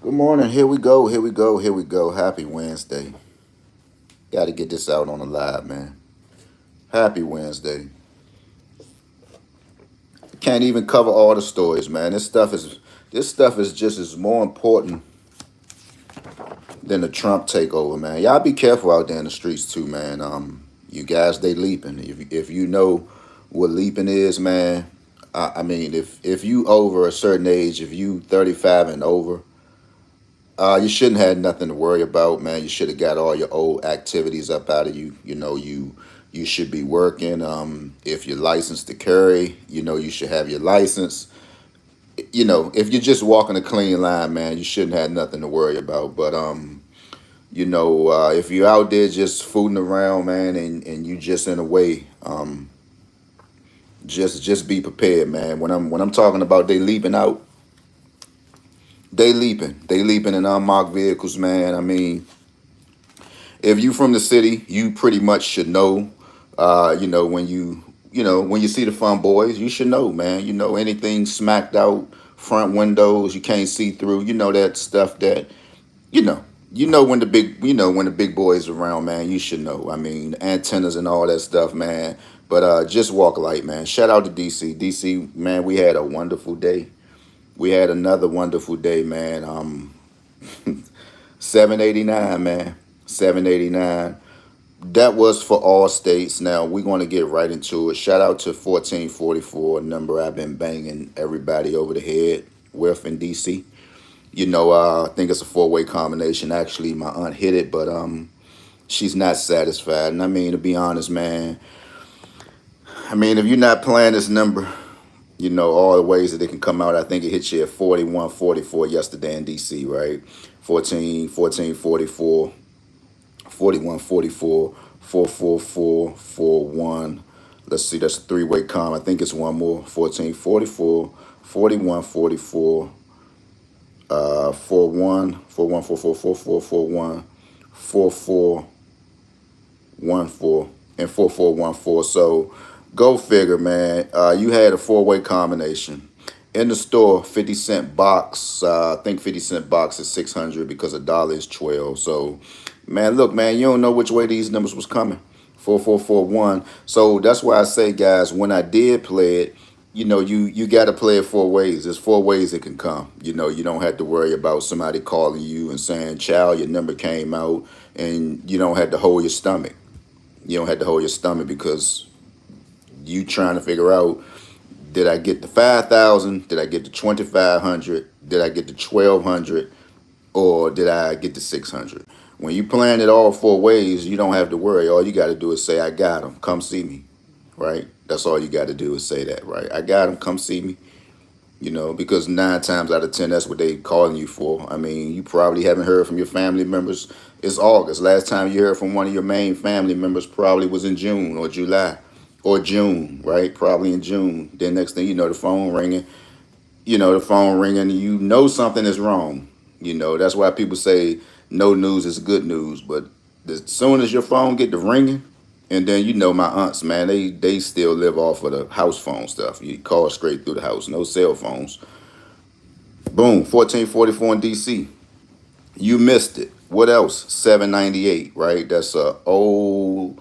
Good morning. Here we go. Here we go. Here we go. Happy Wednesday. Got to get this out on the live, man. Happy Wednesday. Can't even cover all the stories, man. This stuff is just as more important than the Trump takeover, man. Y'all be careful out there in the streets too, man. You guys, they leaping. If you know what leaping is, man. I mean, if you over a certain age, if you 35 and over, you shouldn't have nothing to worry about, man. You should have got all your old activities up out of you. You should be working. If you're licensed to carry, you should have your license. If you're just walking a clean line, man, you shouldn't have nothing to worry about. But if you're out there just fooling around, man, and you just in a way, just be prepared, man. When I'm talking about they leaping out, they leaping in unmarked vehicles, man. I mean, if you from the city, you pretty much should know. When you see the fun boys, you should know, man. Anything smacked out, front windows, you can't see through. That stuff that you know. When the big boys around, man. You should know. I mean, antennas and all that stuff, man. But just walk light, man. Shout out to DC. DC, man. We had a wonderful day. We had another wonderful day, man. 789, man. 789. That was for all states. Now we're going to get right into it. Shout out to 1444, a number I've been banging everybody over the head with in DC. I think it's a four-way combination. Actually, my aunt hit it, but she's not satisfied. And I mean, to be honest, man, I mean, if you're not playing this number, all the ways that it can come out. I think it hit you at 4144 yesterday in DC, right? 1444. 4144 44441. Let's see, that's a three-way com. I think it's one more. 1444 4144 41 4144 4414 and 4414. So go figure, man. You had a four-way combination. In the store, 50 cent box. I think 50 cent box is 600 because a dollar is 12. So, man, look, man, you don't know which way these numbers was coming. 4441. So that's why I say, guys, when I did play it, you got to play it four ways. There's four ways it can come. You don't have to worry about somebody calling you and saying, "Child, your number came out," and you don't have to hold your stomach. You don't have to hold your stomach because you trying to figure out, did I get the 5,000? Did I get the 2,500? Did I get the 1,200? Or did I get the 600? When you plan it all four ways, you don't have to worry. All you got to do is say, "I got them. Come see me." Right? That's all you got to do is say that, right? "I got them. Come see me." Because 9 times out of 10, that's what they calling you for. I mean, you probably haven't heard from your family members. It's August. Last time you heard from one of your main family members probably was in June or July or June, right? Probably in June. Then next thing you know, the phone ringing. You know something is wrong. That's why people say no news is good news. But as soon as your phone get to ringing, and then my aunts, man, they still live off of the house phone stuff. You call straight through the house, no cell phones. Boom, 1444 in DC. You missed it. What else? 798, right? That's a old.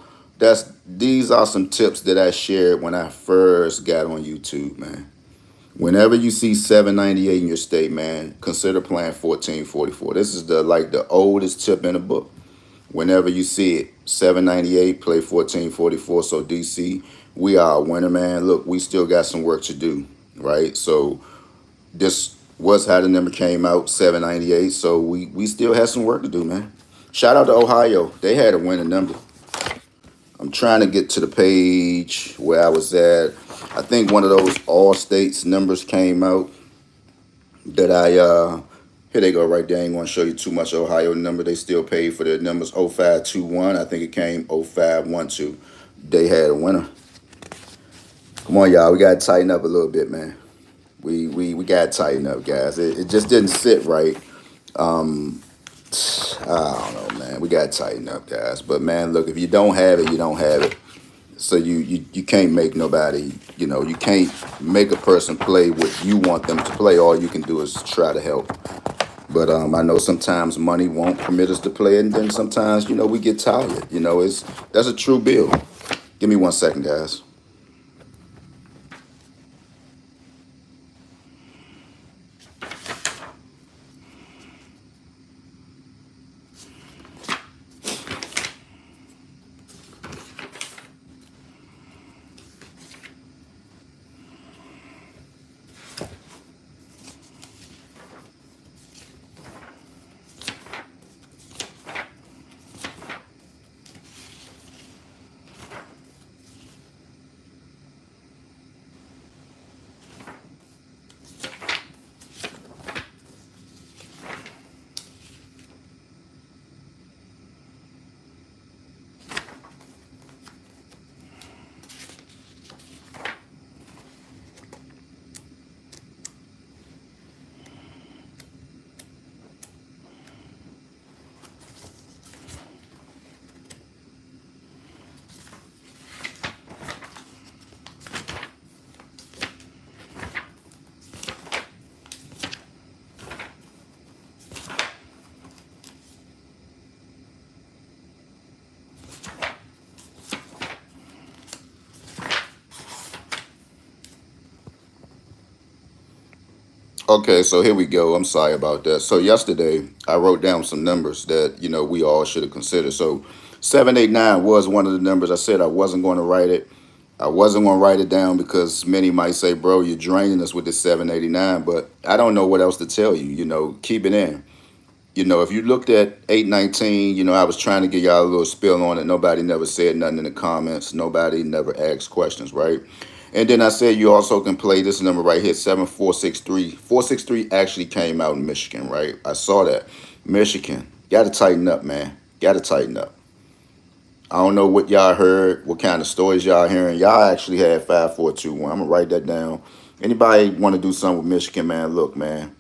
These are some tips that I shared when I first got on YouTube, man. Whenever you see 798 in your state, man, consider playing 1444. This is the oldest tip in the book. Whenever you see it, 798, play 1444. So DC, we are a winner, man. Look, we still got some work to do, right? So this was how the number came out, 798. So we still have some work to do, man. Shout out to Ohio. They had a winning number. I'm trying to get to the page where I was at. I think one of those all states numbers came out that here they go right there. I ain't gonna show you too much Ohio number. They still paid for their numbers. 0521. I think it came 0512. They had a winner. Come on, y'all. We gotta tighten up a little bit, man. We gotta tighten up, guys. It just didn't sit right. Um, I don't know, man. We gotta tighten up, guys. But man, look, if you don't have it, you don't have it. So you can't make nobody, you can't make a person play what you want them to play. All you can do is try to help. But I know sometimes money won't permit us to play, and then sometimes we get tired. It's that's a true bill. Give me 1 second, guys. Okay, so here we go. I'm sorry about that. So yesterday I wrote down some numbers that we all should have considered. So 789 was one of the numbers. I said I wasn't going to write it. I wasn't going to write it down because many might say, "Bro, you're draining us with this 789." But I don't know what else to tell you. Keep it in. If you looked at 819, I was trying to get y'all a little spill on it. Nobody never said nothing in the comments. Nobody never asked questions, right? And then I said you also can play this number right here, 7463. 463 actually came out in Michigan, right? I saw that. Michigan. Gotta tighten up, man. Gotta tighten up. I don't know what y'all heard, what kind of stories y'all hearing. Y'all actually had 5421. I'm gonna write that down. Anybody want to do something with Michigan, man? Look, man.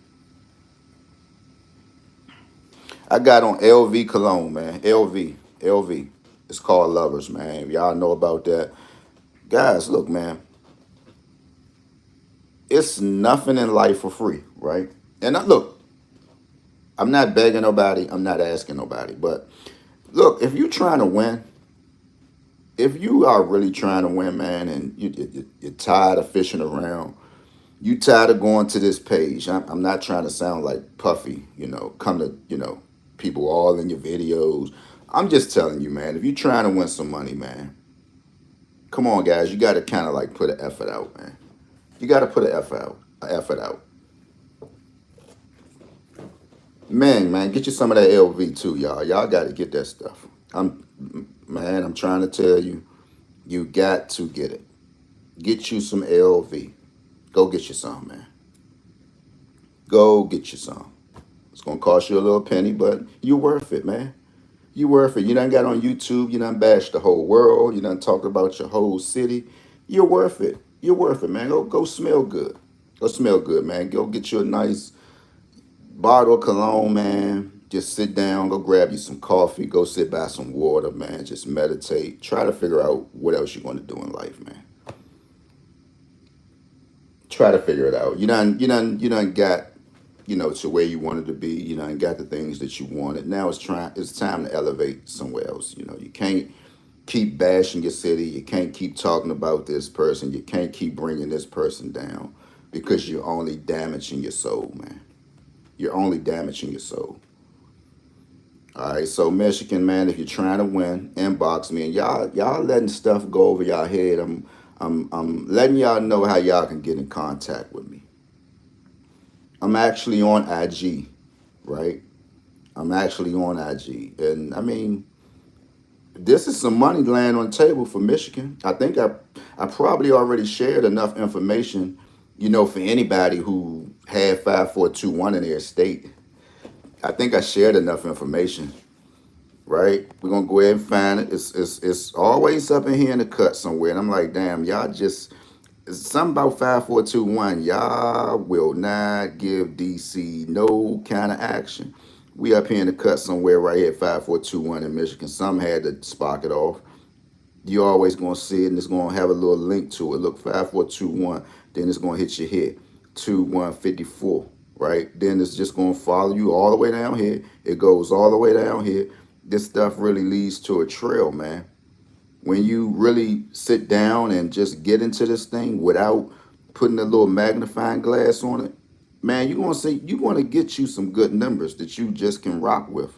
I got on LV cologne, man. LV. LV. It's called Lovers, man. If y'all know about that. Guys, look, man. It's nothing in life for free, right? And look, I'm not begging nobody. I'm not asking nobody. But look, if you're trying to win, if you are really trying to win, man, and you're tired of fishing around, you tired of going to this page. I'm not trying to sound like Puffy, come to, people all in your videos. I'm just telling you, man, if you're trying to win some money, man, come on, guys, you got to kind of like put an effort out, man. You got to put an effort out. Man, get you some of that LV too, y'all. Y'all got to get that stuff. I'm trying to tell you, you got to get it. Get you some LV. Go get you some, man. Go get you some. It's gonna cost you a little penny, but you worth it, man. You worth it. You done got on YouTube. You done bashed the whole world. You done talked about your whole city. You're worth it. You're worth it, man. Go smell good. Go smell good, man. Go get you a nice bottle of cologne, man. Just sit down, go grab you some coffee, go sit by some water, man. Just meditate. Try to figure out what else you're going to do in life, man. Try to figure it out. You done got, to where you wanted to be. You done got the things that you wanted. Now it's time to elevate somewhere else. You can't keep bashing your city. You can't keep talking about this person. You can't keep bringing this person down because you're only damaging your soul, man. You're only damaging your soul. All right, so Michigan, man, if you're trying to win, inbox me, and y'all letting stuff go over y'all head. I'm letting y'all know how y'all can get in contact with me. I'm actually on IG, right? I'm actually on IG, and I mean, this is some money laying on the table for Michigan. I probably already shared enough information, for anybody who had 5421 in their state. I think I shared enough information, right? We're gonna go ahead and find it. It's always up in here in the cut somewhere. And I'm like, damn, y'all just it's something about 5421. Y'all will not give DC no kind of action. We up here in the cut somewhere right here at 5421 in Michigan. Some had to spark it off. You always gonna see it, and it's gonna have a little link to it. Look, 5421, then it's gonna hit your head. 2154, right? Then it's just gonna follow you all the way down here. It goes all the way down here. This stuff really leads to a trail, man. When you really sit down and just get into this thing without putting a little magnifying glass on it, man, you're gonna get you some good numbers that you just can rock with.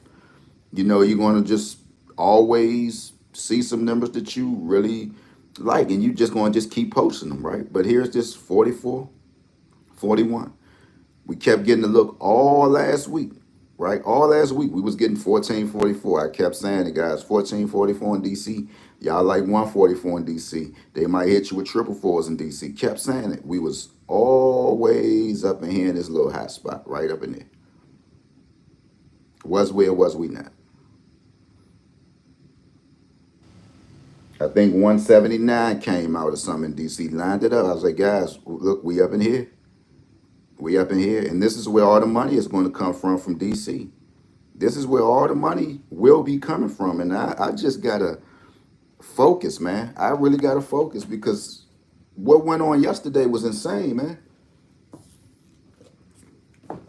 You're gonna just always see some numbers that you really like, and you just gonna just keep posting them, right? But here's this 44, 41. We kept getting a look all last week, right? All last week we was getting 1444. I kept saying it, guys. 1444 in DC. Y'all like 144 in DC. They might hit you with triple fours in DC. Kept saying it. We was always up in here in this little hot spot, right up in there. Was we or was we not? I think 179 came out or something in DC, lined it up. I was like, guys, look, we up in here. We up in here. And this is where all the money is going to come from DC. This is where all the money will be coming from. And I just got to focus, man. I really got to focus because what went on yesterday was insane, man.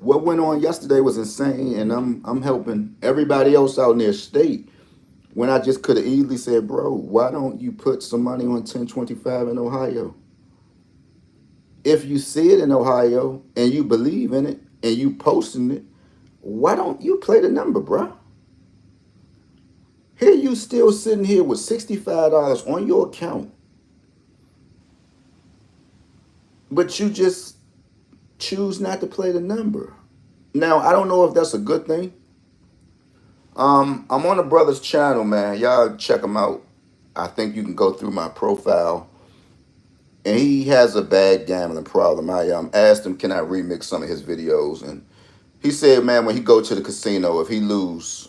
What went on yesterday was insane. And I'm helping everybody else out in their state when I just could have easily said, bro, why don't you put some money on 1025 in Ohio? If you see it in Ohio and you believe in it and you posting it, why don't you play the number, bro? Here you still sitting here with $65 on your account, but you just choose not to play the number. Now, I don't know if that's a good thing. I'm on a brother's channel, man. Y'all check him out. I think you can go through my profile. And he has a bad gambling problem. I asked him, can I remix some of his videos? And he said, man, when he go to the casino, if he lose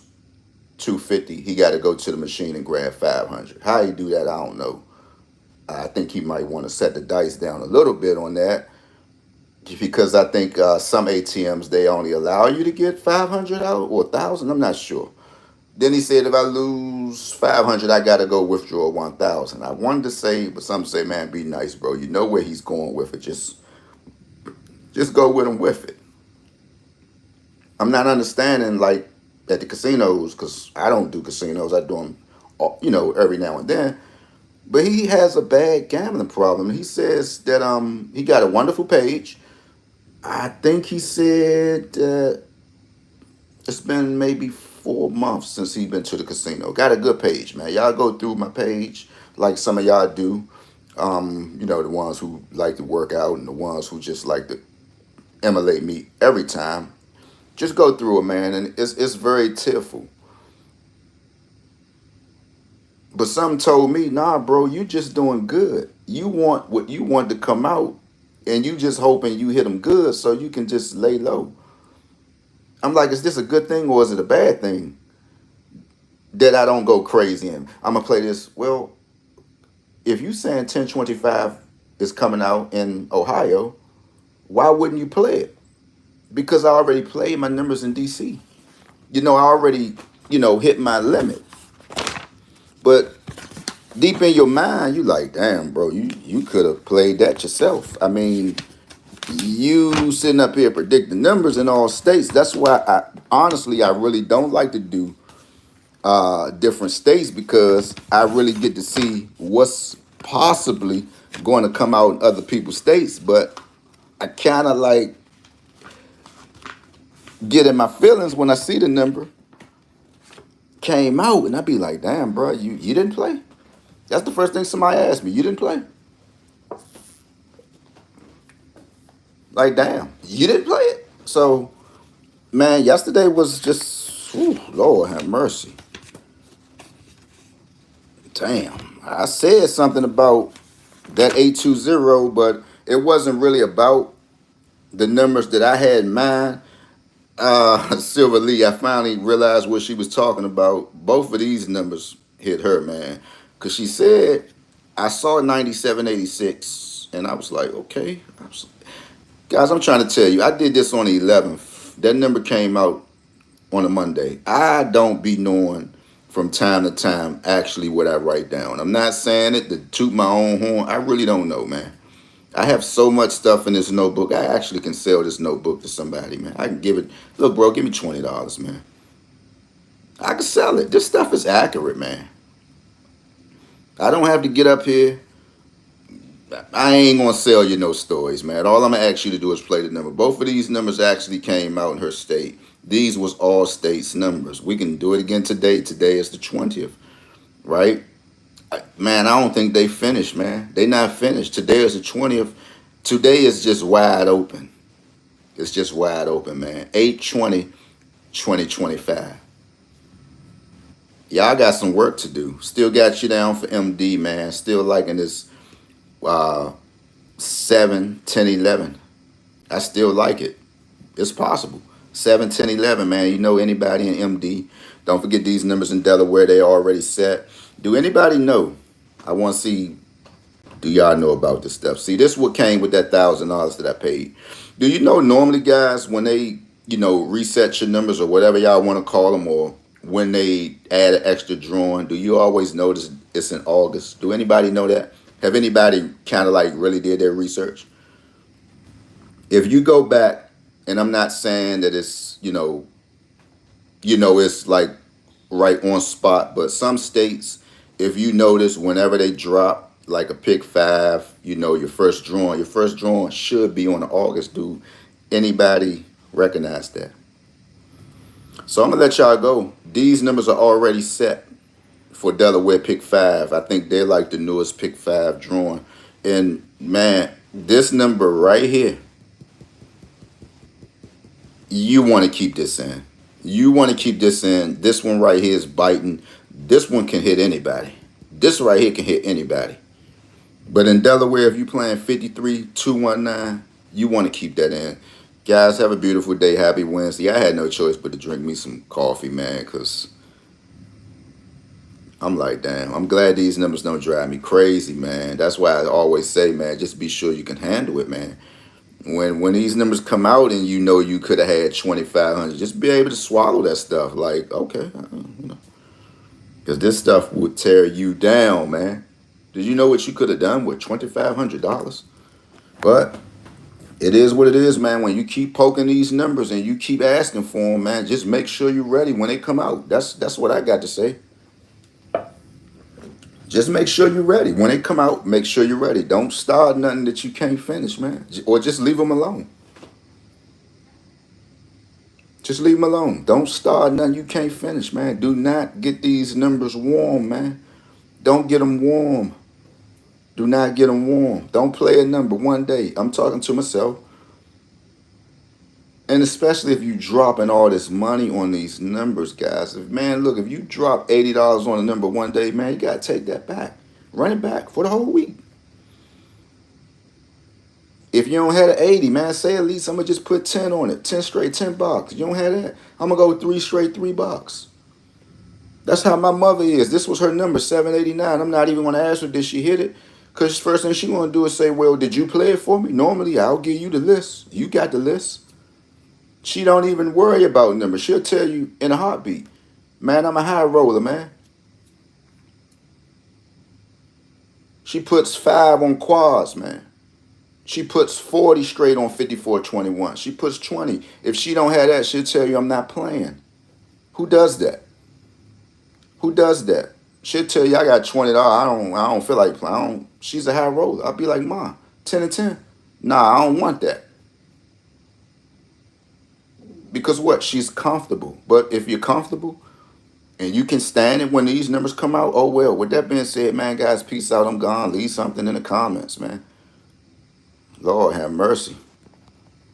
250, he got to go to the machine and grab 500. How he do that, I don't know. I think he might want to set the dice down a little bit on that because I think some ATMs, they only allow you to get 500 out or 1,000. I'm not sure. Then he said, if I lose 500, I got to go withdraw 1,000. I wanted to say, but some say, man, be nice, bro. You know where he's going with it. Just go with him with it. I'm not understanding, like, at the casinos, because I don't do casinos. I do them, every now and then. But he has a bad gambling problem. He says that he got a wonderful page. I think he said it's been maybe 4 months since he's been to the casino. Got a good page, man. Y'all go through my page like some of y'all do. The ones who like to work out and the ones who just like to emulate me every time. Just go through it, man, and it's very tearful. But some told me, nah, bro, you just doing good. You want what you want to come out, and you just hoping you hit them good so you can just lay low. I'm like, is this a good thing or is it a bad thing that I don't go crazy in? I'm going to play this. Well, if you saying 1025 is coming out in Ohio, why wouldn't you play it? Because I already played my numbers in DC. I already, hit my limit. But deep in your mind, you like, damn, bro, you could have played that yourself. I mean, you sitting up here predicting numbers in all states. That's why I really don't like to do different states because I really get to see what's possibly going to come out in other people's states. But I kind of like get in my feelings when I see the number came out, and I be like, damn, bro, you didn't play. That's the first thing somebody asked me. You didn't play. Like, damn, you didn't play it. So, man, yesterday was just, whew, Lord have mercy. Damn, I said something about that 820, but it wasn't really about the numbers that I had in mind. Silver Lee, I finally realized what she was talking about. Both of these numbers hit her, man. Because she said, I saw 9786, and I was like, okay. Guys, I'm trying to tell you, I did this on the 11th. That number came out on a Monday. I don't be knowing from time to time actually what I write down. I'm not saying it to toot my own horn. I really don't know, man. I have so much stuff in this notebook. I actually can sell this notebook to somebody, man. I can give it, look, bro, give me $20, man. I can sell it. This stuff is accurate, man. I don't have to get up here. I ain't gonna sell you no stories, man. All I'm gonna ask you to do is play the number. Both of these numbers actually came out in her state. These was all states numbers. We can do it again today. Today is the 20th, right? Man, I don't think they finished, man. They not finished. Today is the 20th. Today is just wide open. It's just wide open, man. 8/20/2025. Y'all got some work to do. Still got you down for MD, man. Still liking this uh 7, 10, 11. I still like it. It's possible. 7, 10, 11, man. You know anybody in MD. Don't forget these numbers in Delaware. They already set. Do anybody know? I want to see, do y'all know about this stuff? See, this what came with that $1,000 that I paid. Do you know normally, guys, when they, reset your numbers or whatever y'all want to call them, or when they add an extra drawing, do you always notice it's in August? Do anybody know that? Have anybody kind of like really did their research? If you go back, and I'm not saying that it's, it's like right on spot, but some states, if you notice, whenever they drop like a pick five, your first drawing should be on the August. Do anybody recognize that? So I'm gonna let y'all go. These numbers are already set for Delaware pick five. I think they're like the newest pick five drawing. And man, this number right here, you want to keep this in. You want to keep this in. This one right here is biting. This one can hit anybody. This right here can hit anybody. But in Delaware, if you playing 53-219, you want to keep that in. Guys, have a beautiful day. Happy Wednesday. I had no choice but to drink me some coffee, man, because I'm like, damn, I'm glad these numbers don't drive me crazy, man. That's why I always say, man, just be sure you can handle it, man. When these numbers come out and you could have had 2,500, just be able to swallow that stuff. Like, okay, because this stuff would tear you down, man. Did you know what you could have done with $2,500? But it is what it is, man. When you keep poking these numbers and you keep asking for them, man, just make sure you're ready when they come out. That's what I got to say. Just make sure you're ready. When they come out, make sure you're ready. Don't start nothing that you can't finish, man. Or just leave them alone. Just leave them alone. Don't start nothing you can't finish, man. Do not get these numbers warm, man. Don't get them warm. Do not get them warm. Don't play a number one day. I'm talking to myself. And especially if you dropping all this money on these numbers, guys. If you drop $80 on a number one day, man, you got to take that back. Run it back for the whole week. If you don't have an 80, man, say at least I'm going to just put 10 on it. 10 straight, $10. You don't have that? I'm going to go 3 straight, $3. That's how my mother is. This was her number, 789. I'm not even going to ask her, did she hit it? Because first thing she going to do is say, well, did you play it for me? Normally, I'll give you the list. You got the list. She don't even worry about numbers. She'll tell you in a heartbeat, man, I'm a high roller, man. She puts 5 on quads, man. She puts 40 straight on 54-21. She puts 20. If she don't have that, she'll tell you I'm not playing. Who does that? Who does that? She'll tell you I got $20. I don't feel like playing. She's a high roller. I'll be like, Mom, 10 and 10. Nah, I don't want that. Because what? She's comfortable. But if you're comfortable and you can stand it when these numbers come out, oh well. With that being said, man, guys, peace out. I'm gone. Leave something in the comments, man. Lord have mercy.